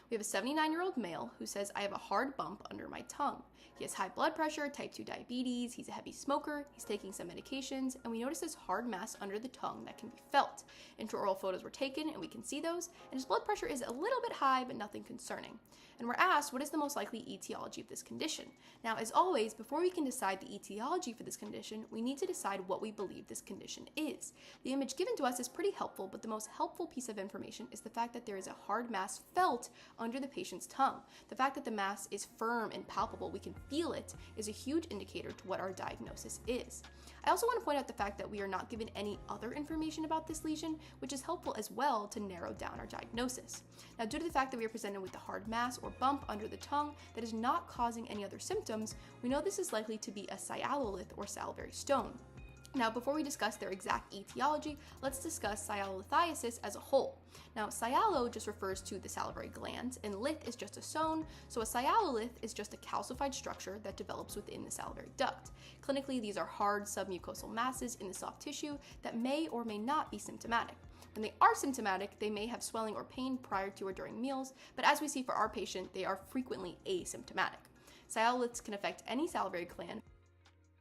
We have a 79-year-old male who says, I have a hard bump under my tongue. He has high blood pressure, type 2 diabetes, he's a heavy smoker, he's taking some medications, and we notice this hard mass under the tongue that can be felt. Intraoral photos were taken, and we can see those, and his blood pressure is a little bit high, but nothing concerning. And we're asked, what is the most likely etiology of this condition? Now, as always, before we can decide the etiology for this condition, we need to decide what we believe this condition is. The image given to us is pretty helpful, but the most helpful piece of information is the fact that there is a hard mass felt under the patient's tongue. The fact that the mass is firm and palpable, we can feel it, is a huge indicator to what our diagnosis is. I also want to point out the fact that we are not given any other information about this lesion, which is helpful as well to narrow down our diagnosis. Now, due to the fact that we are presented with a hard mass or bump under the tongue that is not causing any other symptoms, we know this is likely to be a sialolith or salivary stone. Now, before we discuss their exact etiology, let's discuss sialolithiasis as a whole. Now, sialo just refers to the salivary glands, and lith is just a stone, so a sialolith is just a calcified structure that develops within the salivary duct. Clinically, these are hard submucosal masses in the soft tissue that may or may not be symptomatic. When they are symptomatic, they may have swelling or pain prior to or during meals, but as we see for our patient, they are frequently asymptomatic. Sialoliths can affect any salivary gland,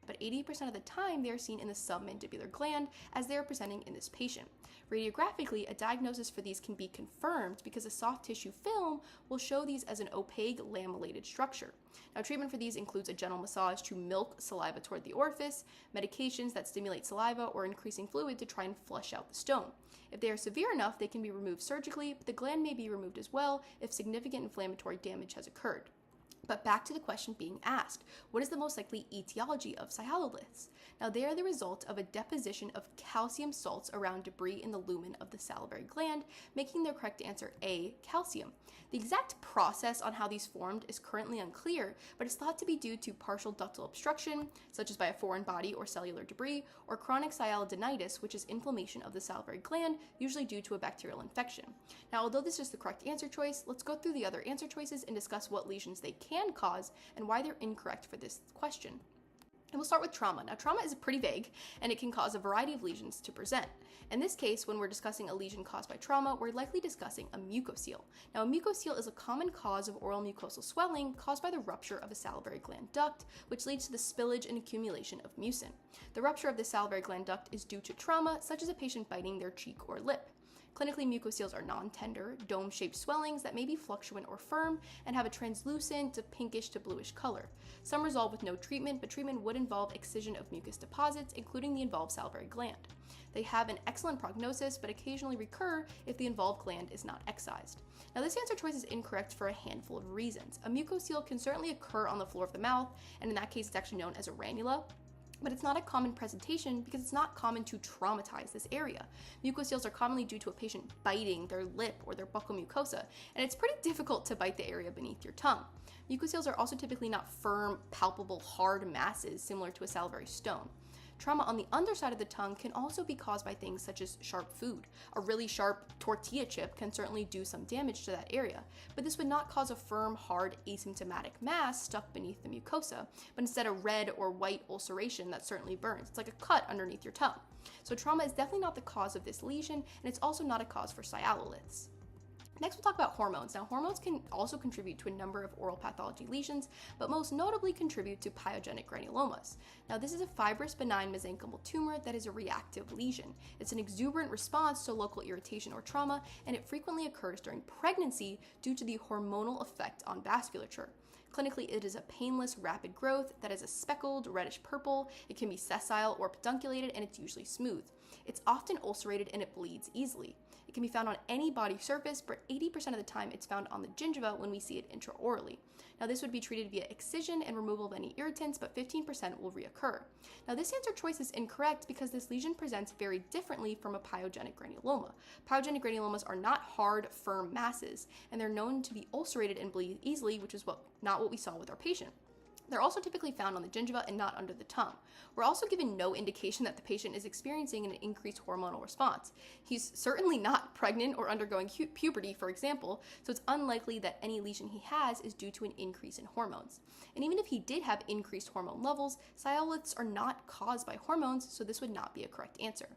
but 80% of the time they are seen in the submandibular gland as they are presenting in this patient. Radiographically, a diagnosis for these can be confirmed because a soft tissue film will show these as an opaque lamellated structure. Now, treatment for these includes a gentle massage to milk saliva toward the orifice, medications that stimulate saliva, or increasing fluid to try and flush out the stone. If they are severe enough, they can be removed surgically, but the gland may be removed as well if significant inflammatory damage has occurred. But back to the question being asked, what is the most likely etiology of sialoliths? Now, they are the result of a deposition of calcium salts around debris in the lumen of the salivary gland, making the correct answer A, calcium. The exact process on how these formed is currently unclear, but it's thought to be due to partial ductal obstruction, such as by a foreign body or cellular debris, or chronic sialodenitis, which is inflammation of the salivary gland, usually due to a bacterial infection. Now, although this is the correct answer choice, let's go through the other answer choices and discuss what lesions they can cause and why they're incorrect for this question. And we'll start with trauma. Now, trauma is pretty vague, and it can cause a variety of lesions to present. In this case, when we're discussing a lesion caused by trauma, we're likely discussing a mucocele. Now, a mucocele is a common cause of oral mucosal swelling caused by the rupture of a salivary gland duct, which leads to the spillage and accumulation of mucin. The rupture of the salivary gland duct is due to trauma, such as a patient biting their cheek or lip. Clinically, mucoceles are non-tender, dome-shaped swellings that may be fluctuant or firm and have a translucent to pinkish to bluish color. Some resolve with no treatment, but treatment would involve excision of mucus deposits, including the involved salivary gland. They have an excellent prognosis, but occasionally recur if the involved gland is not excised. Now, this answer choice is incorrect for a handful of reasons. A mucocele can certainly occur on the floor of the mouth, and in that case, it's actually known as a ranula. But it's not a common presentation because it's not common to traumatize this area. Mucoceles are commonly due to a patient biting their lip or their buccal mucosa, and it's pretty difficult to bite the area beneath your tongue. Mucoceles are also typically not firm, palpable, hard masses similar to a salivary stone. Trauma on the underside of the tongue can also be caused by things such as sharp food. A really sharp tortilla chip can certainly do some damage to that area, but this would not cause a firm, hard, asymptomatic mass stuck beneath the mucosa, but instead a red or white ulceration that certainly burns. It's like a cut underneath your tongue. So trauma is definitely not the cause of this lesion, and it's also not a cause for sialoliths. Next, we'll talk about hormones. Now, hormones can also contribute to a number of oral pathology lesions, but most notably contribute to pyogenic granulomas. Now, this is a fibrous benign mesenchymal tumor that is a reactive lesion. It's an exuberant response to local irritation or trauma, and it frequently occurs during pregnancy due to the hormonal effect on vasculature. Clinically, it is a painless, rapid growth that is a speckled, reddish purple. It can be sessile or pedunculated, and it's usually smooth. It's often ulcerated and it bleeds easily. It can be found on any body surface, but 80% of the time it's found on the gingiva when we see it intraorally. Now, this would be treated via excision and removal of any irritants, but 15% will reoccur. Now, this answer choice is incorrect because this lesion presents very differently from a pyogenic granuloma. Pyogenic granulomas are not hard, firm masses, and they're known to be ulcerated and bleed easily, which is not what we saw with our patient. They're also typically found on the gingiva and not under the tongue. We're also given no indication that the patient is experiencing an increased hormonal response. He's certainly not pregnant or undergoing puberty, for example, so it's unlikely that any lesion he has is due to an increase in hormones. And even if he did have increased hormone levels, sialoliths are not caused by hormones, so this would not be a correct answer.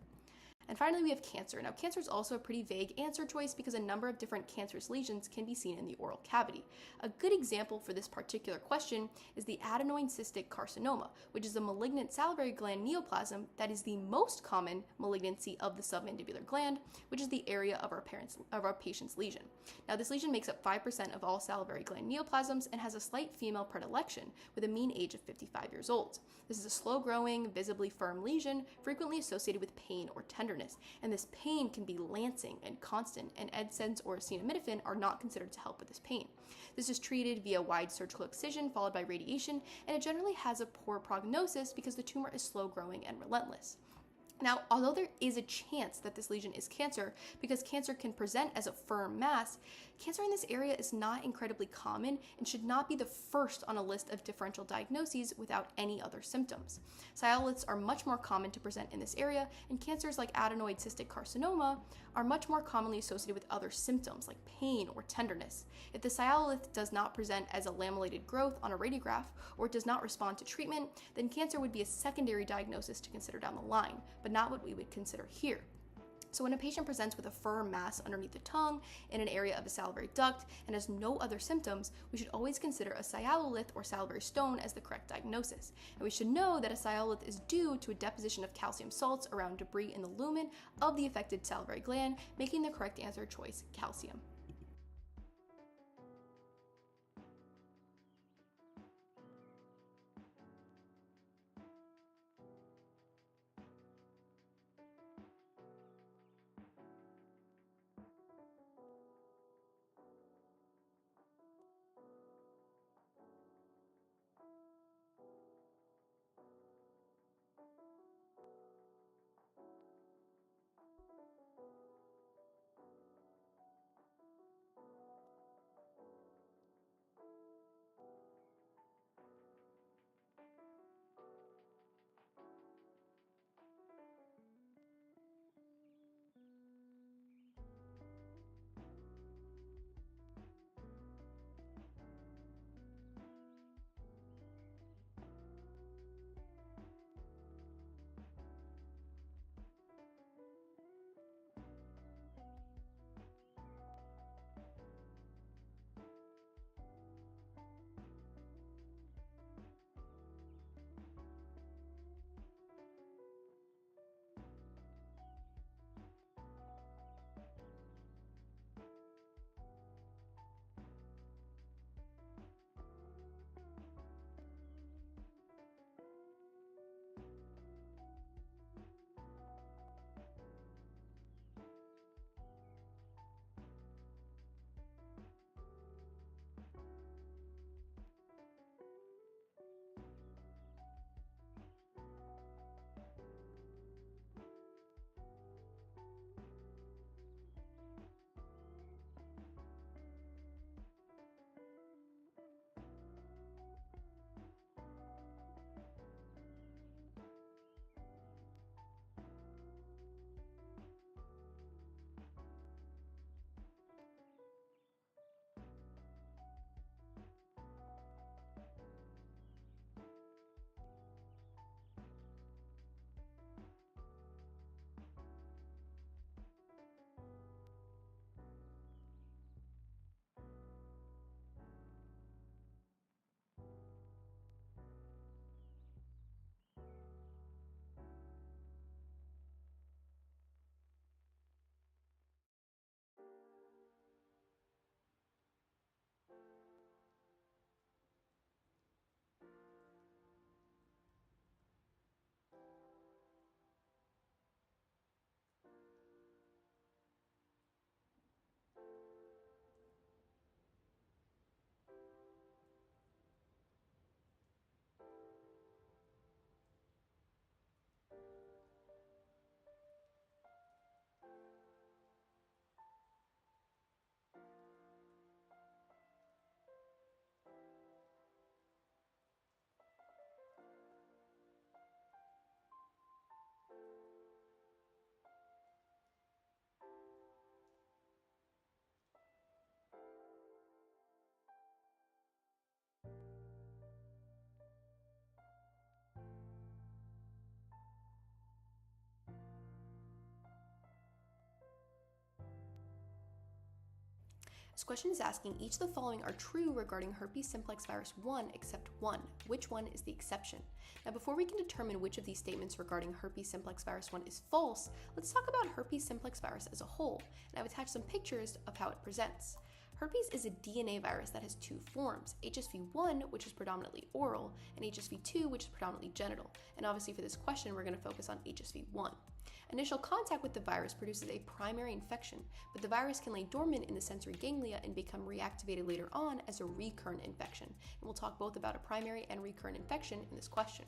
And finally, we have cancer. Now, cancer is also a pretty vague answer choice because a number of different cancerous lesions can be seen in the oral cavity. A good example for this particular question is the adenoid cystic carcinoma, which is a malignant salivary gland neoplasm that is the most common malignancy of the submandibular gland, which is the area of our patient's lesion. Now, this lesion makes up 5% of all salivary gland neoplasms and has a slight female predilection with a mean age of 55 years old. This is a slow-growing, visibly firm lesion frequently associated with pain or tenderness, and this pain can be lancing and constant, and NSAIDs or acetaminophen are not considered to help with this pain. This is treated via wide surgical excision followed by radiation, and it generally has a poor prognosis because the tumor is slow-growing and relentless. Now, although there is a chance that this lesion is cancer, because cancer can present as a firm mass, cancer in this area is not incredibly common and should not be the first on a list of differential diagnoses without any other symptoms. Cyaloliths are much more common to present in this area, and cancers like adenoid cystic carcinoma are much more commonly associated with other symptoms like pain or tenderness. If the cyalolith does not present as a lamellated growth on a radiograph or it does not respond to treatment, then cancer would be a secondary diagnosis to consider down the line, but not what we would consider here. So when a patient presents with a firm mass underneath the tongue in an area of the salivary duct and has no other symptoms, we should always consider a cyalolith or salivary stone as the correct diagnosis. And we should know that a cyalolith is due to a deposition of calcium salts around debris in the lumen of the affected salivary gland, making the correct answer choice calcium. This question is asking each of the following are true regarding herpes simplex virus 1 except one. Which one is the exception? Now, before we can determine which of these statements regarding herpes simplex virus 1 is false, let's talk about herpes simplex virus as a whole, and I've attached some pictures of how it presents. Herpes is a DNA virus that has two forms, HSV1, which is predominantly oral, and HSV2, which is predominantly genital. And obviously for this question, we're going to focus on HSV1. Initial contact with the virus produces a primary infection, but the virus can lay dormant in the sensory ganglia and become reactivated later on as a recurrent infection. And we'll talk both about a primary and recurrent infection in this question.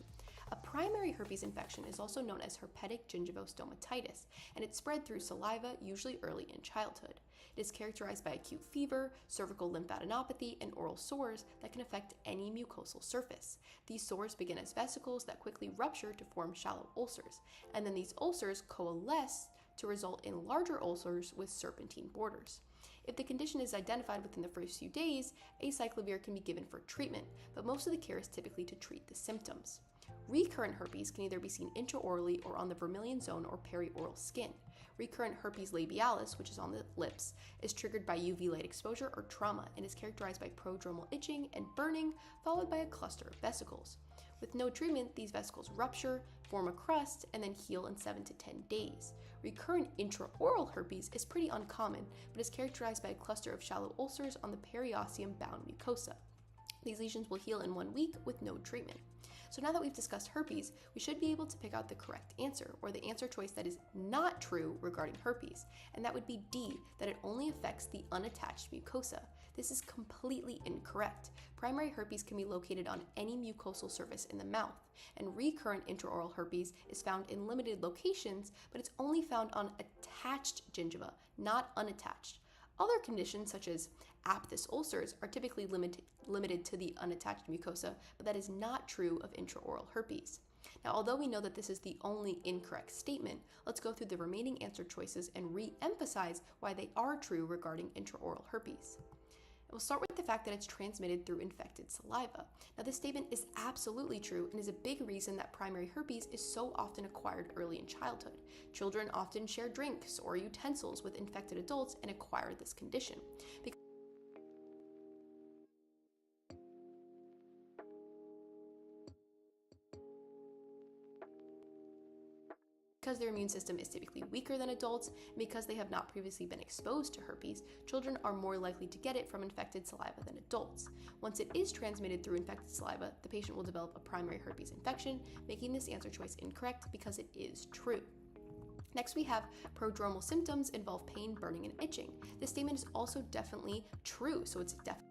A primary herpes infection is also known as herpetic gingivostomatitis, and it's spread through saliva, usually early in childhood. It is characterized by acute fever, cervical lymphadenopathy, and oral sores that can affect any mucosal surface. These sores begin as vesicles that quickly rupture to form shallow ulcers, and then these ulcers coalesce to result in larger ulcers with serpentine borders. If the condition is identified within the first few days, acyclovir can be given for treatment, but most of the care is typically to treat the symptoms. Recurrent herpes can either be seen intraorally or on the vermilion zone or perioral skin. Recurrent herpes labialis, which is on the lips, is triggered by UV light exposure or trauma and is characterized by prodromal itching and burning, followed by a cluster of vesicles. With no treatment, these vesicles rupture, form a crust, and then heal in 7 to 10 days. Recurrent intraoral herpes is pretty uncommon, but is characterized by a cluster of shallow ulcers on the periosteum-bound mucosa. These lesions will heal in 1 week with no treatment. So now that we've discussed herpes, we should be able to pick out the correct answer, or the answer choice that is not true regarding herpes, and that would be D, that it only affects the unattached mucosa. This is completely incorrect. Primary herpes can be located on any mucosal surface in the mouth, and recurrent intraoral herpes is found in limited locations, but it's only found on attached gingiva, not unattached. Other conditions, such as aphthous ulcers, are typically limited to the unattached mucosa, but that is not true of intraoral herpes. Now, although we know that this is the only incorrect statement, let's go through the remaining answer choices and re-emphasize why they are true regarding intraoral herpes. We'll start with the fact that it's transmitted through infected saliva. Now, this statement is absolutely true and is a big reason that primary herpes is so often acquired early in childhood. Children often share drinks or utensils with infected adults and acquire this condition. Because their immune system is typically weaker than adults, and because they have not previously been exposed to herpes, children are more likely to get it from infected saliva than adults. Once it is transmitted through infected saliva, the patient will develop a primary herpes infection, making this answer choice incorrect because it is true. Next, we have prodromal symptoms involve pain, burning, and itching. This statement is also definitely true, so it's definitely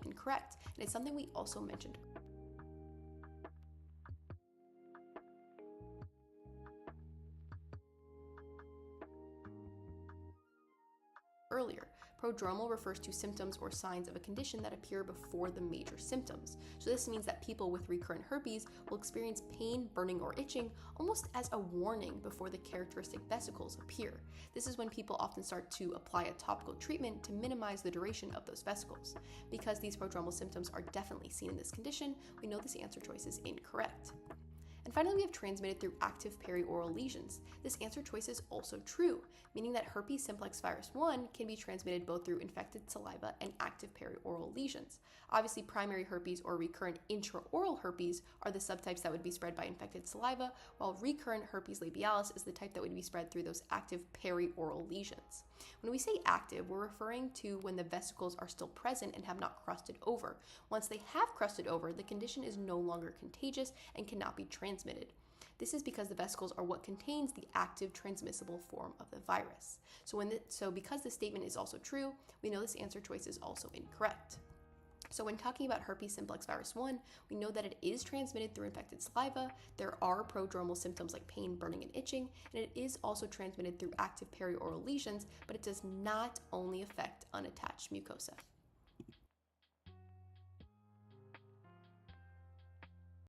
incorrect, and it's something we also mentioned earlier. Prodromal refers to symptoms or signs of a condition that appear before the major symptoms. So this means that people with recurrent herpes will experience pain, burning, or itching almost as a warning before the characteristic vesicles appear. This is when people often start to apply a topical treatment to minimize the duration of those vesicles. Because these prodromal symptoms are definitely seen in this condition, we know this answer choice is incorrect. And finally, we have transmitted through active perioral lesions. This answer choice is also true, meaning that herpes simplex virus 1 can be transmitted both through infected saliva and active perioral lesions. Obviously, primary herpes or recurrent intraoral herpes are the subtypes that would be spread by infected saliva, while recurrent herpes labialis is the type that would be spread through those active perioral lesions. When we say active, we're referring to when the vesicles are still present and have not crusted over. Once they have crusted over, the condition is no longer contagious and cannot be transmitted. This is because the vesicles are what contains the active transmissible form of the virus. So because this statement is also true, we know this answer choice is also incorrect. So when talking about herpes simplex virus 1, we know that it is transmitted through infected saliva, there are prodromal symptoms like pain, burning, and itching, and it is also transmitted through active perioral lesions, but it does not only affect unattached mucosa.